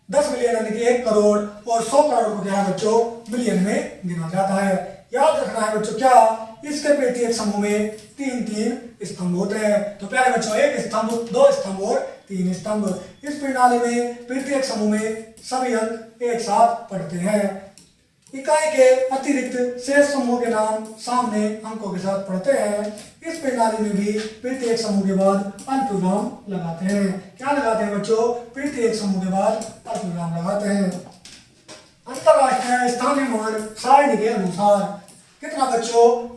10 मिलियन यानी कि 1 करोड़, और 100 करोड़ को क्या है बच्चों मिलियन में गिना जाता है। याद रखना है बच्चों क्या, इसके प्रत्येक समूह में 3 स्तंभ होते हैं। तो प्यारे बच्चों 1 स्तंभ, 2 स्तंभ और 3 स्तंभ। इस प्रणाली में प्रत्येक समूह में सभी अंक एक साथ पढ़ते हैं। इकाई के अतिरिक्त शेष समूह के नाम सामने अंकों के साथ पढ़ते हैं। इस प्रणाली में भी प्रत्येक समूह के बाद अल्पविराम लगाते हैं। क्या लगाते हैं बच्चों, प्रत्येक समूह के बाद अल्पविराम लगाते हैं। अंतरराष्ट्रीय स्थानीयमान सारणी के अनुसार कितना बच्चों,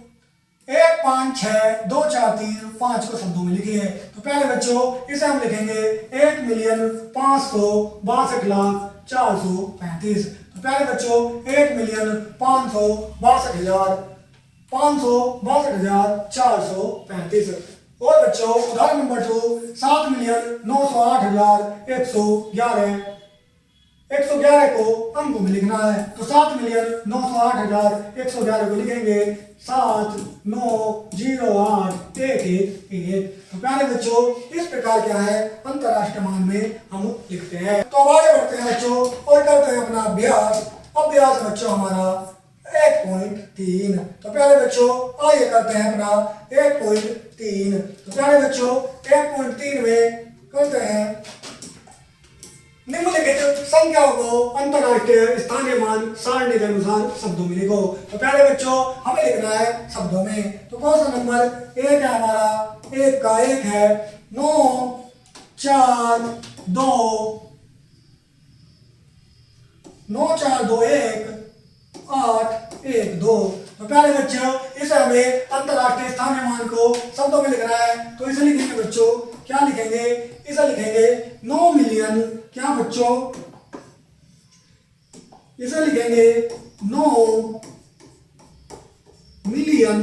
1 5 6 2 4 3 5 को शब्दों में लिखिए। तो पहले बच्चों इसे हम लिखेंगे 1,562,435। तो पहले बच्चों 1,562,435। और बच्चों उदाहरण नंबर 2, 7,908,111 को अंकों में लिखना है। तो 7,908,111 को लिखेंगे 7,908,111। तो प्यारे बच्चों इस प्रकार क्या है अंतरराष्ट्रीय मान में हम लिखते हैं। तो अब आगे बढ़ते हैं बच्चों और करते हैं अपना अभ्यास। अभ्यास बच्चों हमारा 1.3। तो प्यारे बच्चों आइए करते हैं अपना 1.3। तो प्यारे बच्चों 1.3 में करते हैं निम्नलिखित संख्याओं को अंतरराष्ट्रीय स्थानीयमान सारणी के अनुसार शब्दों में लिखो। तो प्यारे बच्चों हमें लिखना है शब्दों में। तो कौन सा नंबर 1 है हमारा, 1 का 1 है 9 4 2 9 4 2 1 8 1 2। तो प्यारे बच्चों इसे हमें अंतरराष्ट्रीय स्थानीयमान को शब्दों में लिखना है। तो इसे लिखेंगे बच्चों, क्या लिखेंगे, इसे लिखेंगे 9 मिलियन, क्या बच्चों, इसे लिखेंगे 9 मिलियन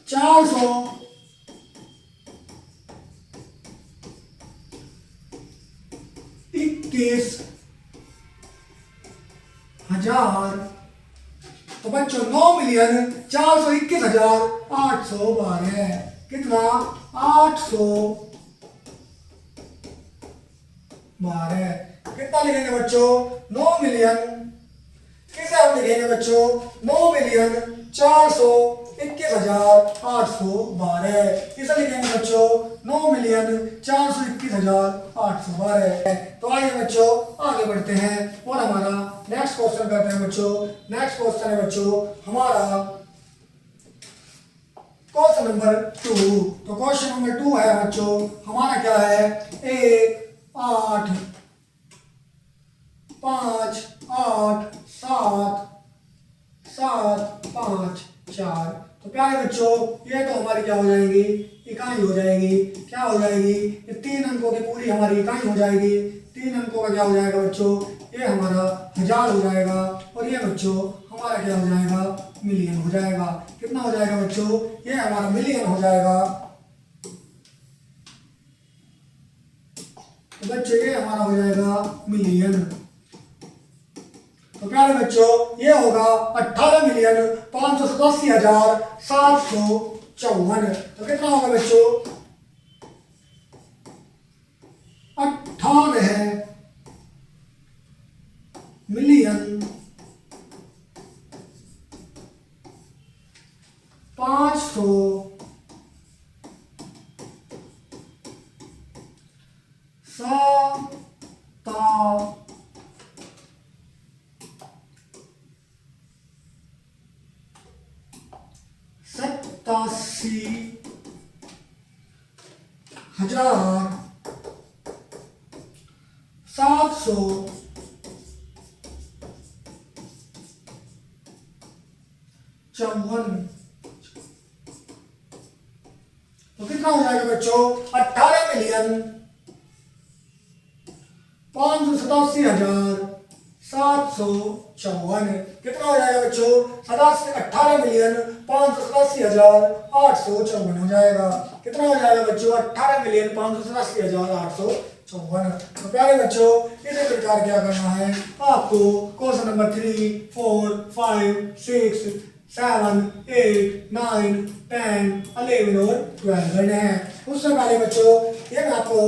421,000। तो बच्चों 9,421,812 कितना, 812। कितना लिखेंगे बच्चों, 9 मिलियन, किसे हम लिखेंगे बच्चों, 9,421,812। इसे लिखेंगे बच्चों 9,421,812। तो आइए बच्चों आगे बढ़ते हैं और हमारा नेक्स्ट क्वेश्चन करते हैं बच्चों। नेक्स्ट क्वेश्चन है बच्चों हमारा क्वेश्चन नंबर 2। तो क्वेश्चन नंबर 2 है बच्चों हमारा क्या है, 1 8 5 8 7 7 5 4। तो प्यारे बच्चों ये तो हमारी क्या हो जाएगी, इकाई हो जाएगी। क्या हो जाएगी, ये 3 अंकों की पूरी हमारी इकाई हो जाएगी। 3 अंकों का क्या हो जाएगा बच्चों, ये हमारा 1000 हो जाएगा। और ये बच्चों हमारा क्या हो जाएगा, मिलियन हो जाएगा। कितना हो जाएगा बच्चों, ये हमारा मिलियन हो जाएगा। तो बच्चों ये हमारा हो जाएगा मिलियन। तो प्यारे बच्चों ये होगा 18,587,754। तो कितना होगा बच्चों, 18 मिलियन 500 87,754 तो कितना हो जाएगा बच्चों, 18,587,754। कितना हो जाएगा बच्चों, 18,587,854 हो जाएगा। कितना हो जाएगा बच्चों, 18,587,854। तो प्यारे बच्चों इसी प्रकार क्या करना है आपको, क्वेश्चन नंबर 3, 4, 5, 6, 7, 8, 9, 10, 11 और 12 करने हैं। उससे पहले बच्चों ये मैं आपको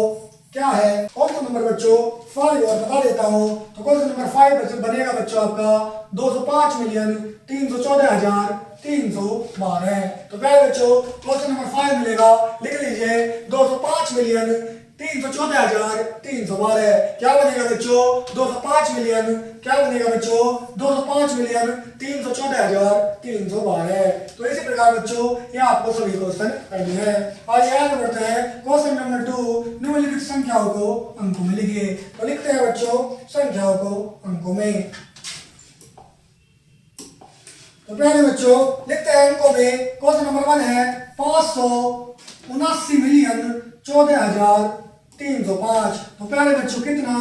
क्या है क्वेश्चन नंबर बच्चों 5 और बता देता हूँ। तो क्वेश्चन नंबर 5 बनेगा बच्चों आपका 205,314,312। तो पहले बच्चों क्वेश्चन नंबर 5 मिलेगा, लिख लीजिए 205,314,312। क्या बनेगा बच्चों, 205,000,000 क्या बनेगा बच्चों, 205,314,312। तो इसी प्रकार बच्चों ये आपको सभी क्वेश्चन करने हैं। आइए आगे बढ़ते हैं। क्वेश्चन नंबर 2, निम्नलिखित संख्याओं को अंकों में लिखिए। तो लिखते हैं बच्चों संख्याओं को अंकों में। तो पहले बच्चों लिखते हैं अंकों में। क्वेश्चन नंबर 1 है 579,14,305। तो पहले बच्चों कितना,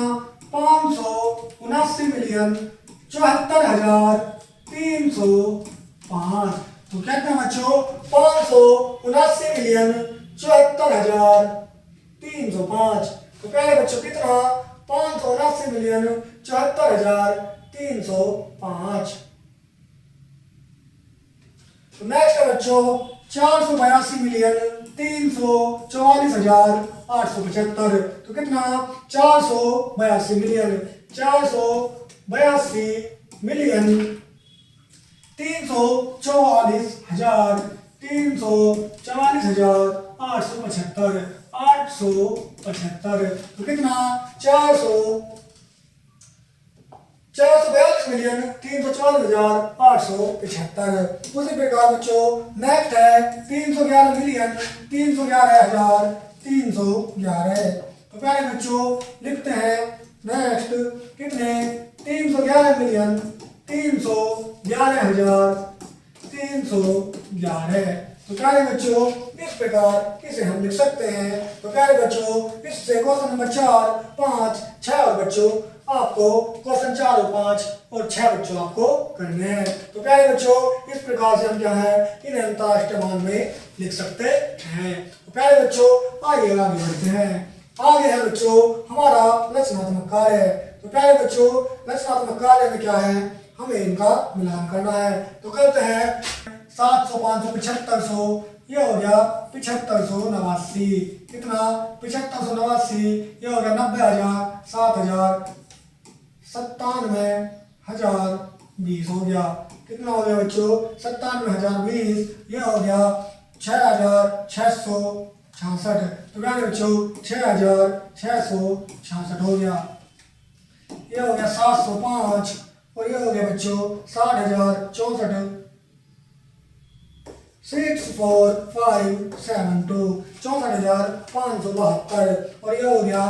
579,14,305। तो कहते हैं बच्चों 579,14,305। तो पहले बच्चों कितना, 579,14,305। तो नेक्स्ट है बच्चों 482,344,875। तो कितना, 482,344,344,875। 875। तो कितना, 442,344,875। उसी प्रकार बच्चों नेक्स्ट है 311,311,311। तो पहले बच्चों लिखते हैं नेक्स्ट कितने, 311,311,311। तो प्यारे बच्चों इस प्रकार इसे हम लिख सकते हैं। तो प्यारे बच्चों इससे क्वेश्चन नंबर 4, 5, 6 और बच्चों आपको क्वेश्चन 4 और 5 और 6 बच्चों आपको करने हैं। तो प्यारे बच्चों इस प्रकार से हम क्या है इन्हें अंतरराष्ट्रीय मान में लिख सकते हैं। तो प्यारे बच्चों आइए आगे बढ़ते हैं। आगे है बच्चों हमारा रचनात्मक कार्य। तो प्यारे बच्चों रचनात्मक कार्य में क्या है, हमें इनका मिलान करना है। तो करते हैं 700, 500, 7500, ये हो गया 7589। कितना, 7589, ये हो गया 90,000, 7,000, 97,020 हो गया। कितना हो गया बच्चों, 97,020, ये हो गया 6,666। तो क्या बच्चों 6,666 हो गया। ये हो गया 705 और ये हो गया बच्चों 60,064। 64572 64,572 और ये हो गया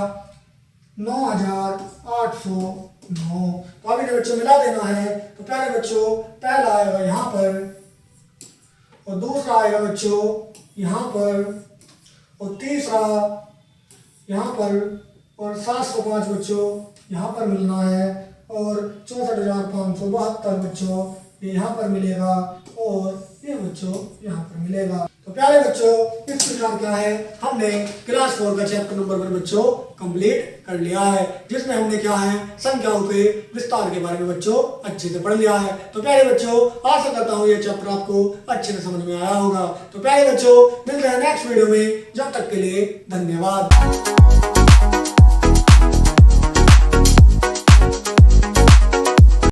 9,892 9। तो अभी जो बच्चों मिला देना है, तो पहले बच्चों पहला आएगा यहाँ पर और दूसरा आएगा बच्चों यहाँ पर और तीसरा यहाँ पर और 705 बच्चों यहाँ पर मिलना है और 64,572 बच्चों ये यहाँ पर मिलेगा और ये बच्चों यहाँ पर मिलेगा। तो प्यारे बच्चों इस प्रकार क्या है, हमने क्लास 4 का चैप्टर नंबर 1 बच्चों कंप्लीट कर लिया है, जिसमें हमने क्या है संख्याओं के विस्तार के बारे में बच्चों अच्छे से पढ़ लिया है। तो प्यारे बच्चों आशा करता हूँ ये चैप्टर आपको अच्छे से समझ में आया होगा। तो प्यारे बच्चों मिलते हैं नेक्स्ट वीडियो में, जब तक के लिए धन्यवाद।